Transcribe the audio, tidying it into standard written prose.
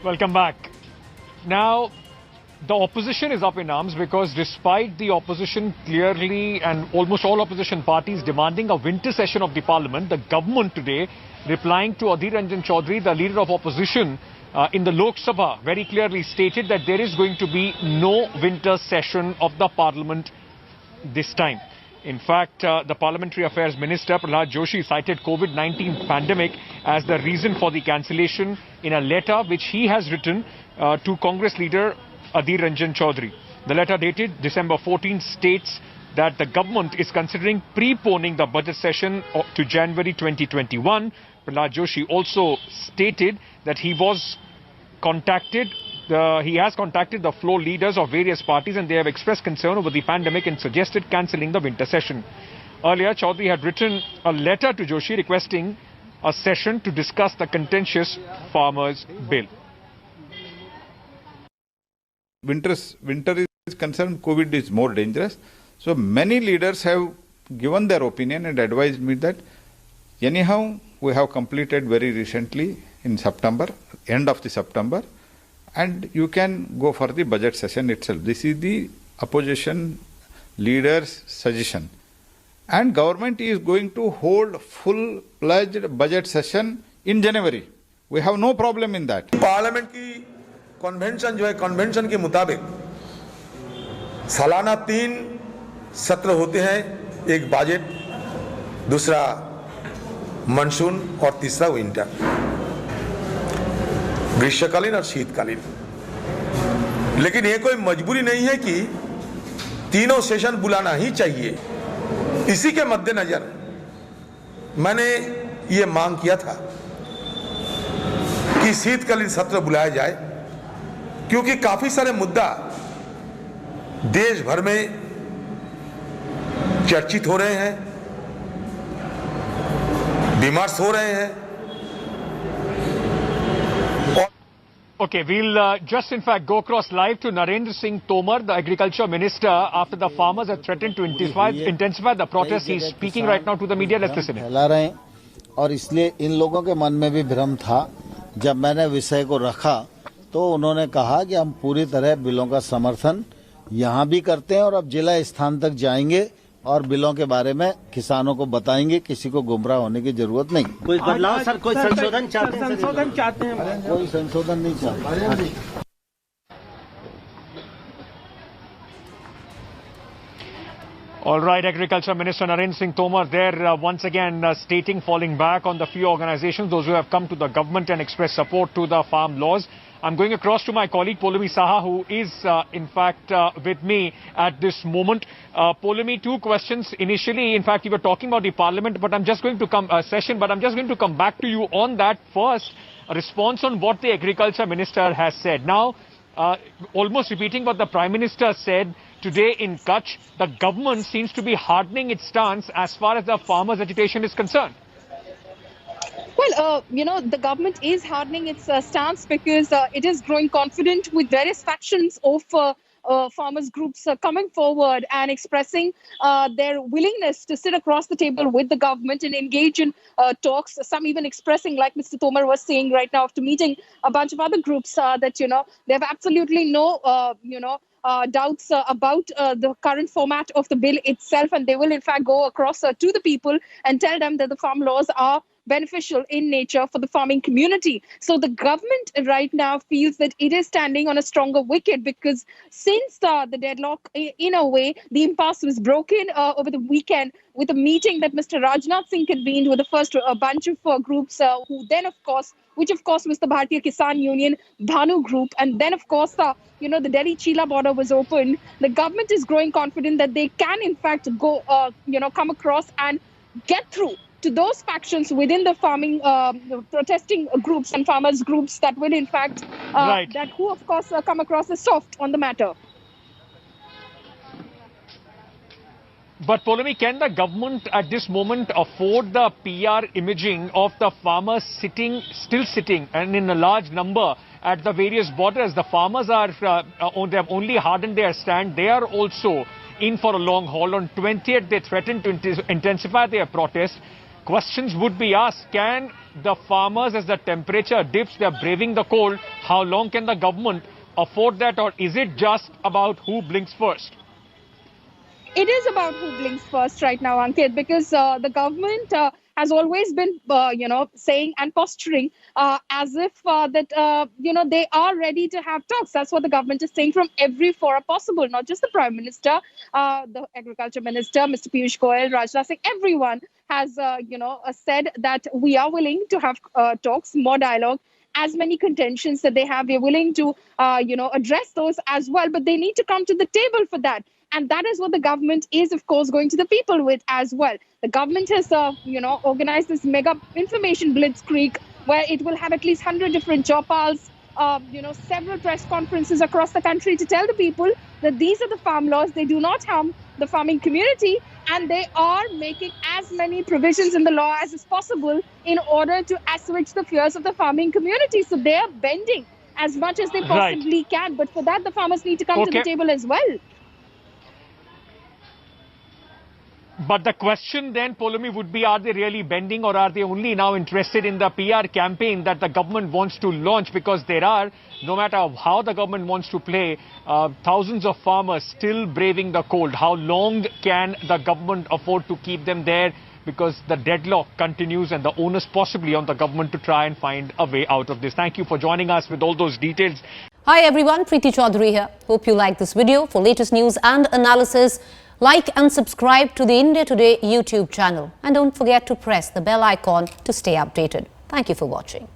Welcome back. Now, the opposition is up in arms because despite the opposition clearly and almost all opposition parties demanding a winter session of the parliament, the government today, replying to Adhir Ranjan Chaudhary, the leader of opposition in the Lok Sabha, very clearly stated that there is going to be no winter session of the parliament this time. In fact, the Parliamentary Affairs Minister Prahlad Joshi cited COVID-19 pandemic as the reason for the cancellation in a letter which he has written to Congress leader Adhir Ranjan Chaudhary. The letter dated December 14 states that the government is considering preponing the budget session to January 2021. Prahlad Joshi also stated that he has contacted the floor leaders of various parties and they have expressed concern over the pandemic and suggested cancelling the winter session. Earlier, Chaudhary had written a letter to Joshi requesting a session to discuss the contentious farmers' bill. Winter is concerned, COVID is more dangerous. So many leaders have given their opinion and advised me that anyhow we have completed very recently in September, end of the September, and you can go for the budget session itself. This is the opposition leaders' suggestion. And government is going to hold full-fledged budget session in January. We have no problem in that. Parliament की convention जो है, convention के मुताबिक सालाना 3 सत्र होते हैं, एक बजट, दूसरा मानसून और तीसरा विंटर, ग्रीष्मकालीन और शीतकालीन। लेकिन ये कोई मजबूरी नहीं है कि तीनों सेशन बुलाना ही चाहिए। इसी के मद्देनजर मैंने ये मांग किया था कि शीतकालीन सत्र बुलाया जाए, क्योंकि काफी सारे मुद्दा देश भर में चर्चित हो रहे हैं, विमर्श हो रहे हैं। Okay, we'll just in fact go across live to Narendra Singh Tomar, the Agriculture Minister, after the farmers have threatened to intensify the protest. He's speaking right now to the media. Let's listen. फैला रहे हैं और इसलिए इन लोगों के मन में भी भ्रम था। जब मैंने विषय को रखा तो उन्होंने कहा कि हम पूरी तरह बिलों का समर्थन यहाँ भी करते हैं और अब जिला स्थान तक जाएंगे और बिलों के बारे में किसानों को बताएंगे। किसी को गुमराह होने की जरूरत नहीं। कोई बदलाव सर, कोई संशोधन चाहते हैं? कोई संशोधन नहीं चाहते। All right, Agriculture Minister Narendra Singh Tomar there once again stating, falling back on the few organizations, those who have come to the government and expressed support to the farm laws. I'm going across to my colleague Polumi Saha, who is in fact with me at this moment. Polumi, 2 questions. Initially, in fact, you were talking about the parliament, but I'm just going to come back to you on that. First, a response on what the Agriculture Minister has said. Now, almost repeating what the Prime Minister said today in Kutch, the government seems to be hardening its stance as far as the farmers' agitation is concerned. Well, the government is hardening its stance because it is growing confident with various factions of farmers groups coming forward and expressing their willingness to sit across the table with the government and engage in talks. Some even expressing, like Mr. Tomar was saying right now after meeting a bunch of other groups, that, they have absolutely no, doubts about the current format of the bill itself. And they will, in fact, go across to the people and tell them that the farm laws are beneficial in nature for the farming community. So the government right now feels that it is standing on a stronger wicket because since the deadlock, in a way, the impasse was broken over the weekend with a meeting that Mr. Rajnath Singh convened with the first bunch of groups who then, of course, was the Bharatiya Kisan Union, Bhanu Group. And then, of course, the Delhi-Chila border was open. The government is growing confident that they can, in fact, go, come across and get through to those factions within the farming protesting groups and farmers groups that will in fact that who of course come across as soft on the matter. But Polumi, can the government at this moment afford the PR imaging of the farmers still sitting and in a large number at the various borders? The farmers they have only hardened their stand. They are also in for a long haul. On 20th, they threatened to intensify their protest. questions would be asked. Can the farmers, as the temperature dips, they're braving the cold, how long can the government afford that, or is it just about who blinks first? It is about who blinks first right now, Ankit, because the government has always been, saying and posturing as if they are ready to have talks. That's what the government is saying from every fora possible, not just the Prime Minister, the Agriculture Minister, Mr. Piyush Goyal, Rajnath Singh, everyone has, said that we are willing to have talks, more dialogue. As many contentions that they have, they're willing to, address those as well. But they need to come to the table for that. And that is what the government is, of course, going to the people with as well. The government has, organized this mega information blitzkrieg where it will have at least 100 different jopals, several press conferences across the country to tell the people that these are the farm laws. They do not harm the farming community, and they are making as many provisions in the law as is possible in order to assuage the fears of the farming community. So they are bending as much as they possibly can. But for that, the farmers need to come to the table as well. But the question then, Poulomi, would be, are they really bending, or are they only now interested in the PR campaign that the government wants to launch? Because there are, no matter how the government wants to play, thousands of farmers still braving the cold. How long can the government afford to keep them there? Because the deadlock continues and the onus possibly on the government to try and find a way out of this. Thank you for joining us with all those details. Hi everyone, Preeti Chaudhary here. Hope you like this video. For latest news and analysis, like and subscribe to the India Today YouTube channel. And don't forget to press the bell icon to stay updated. Thank you for watching.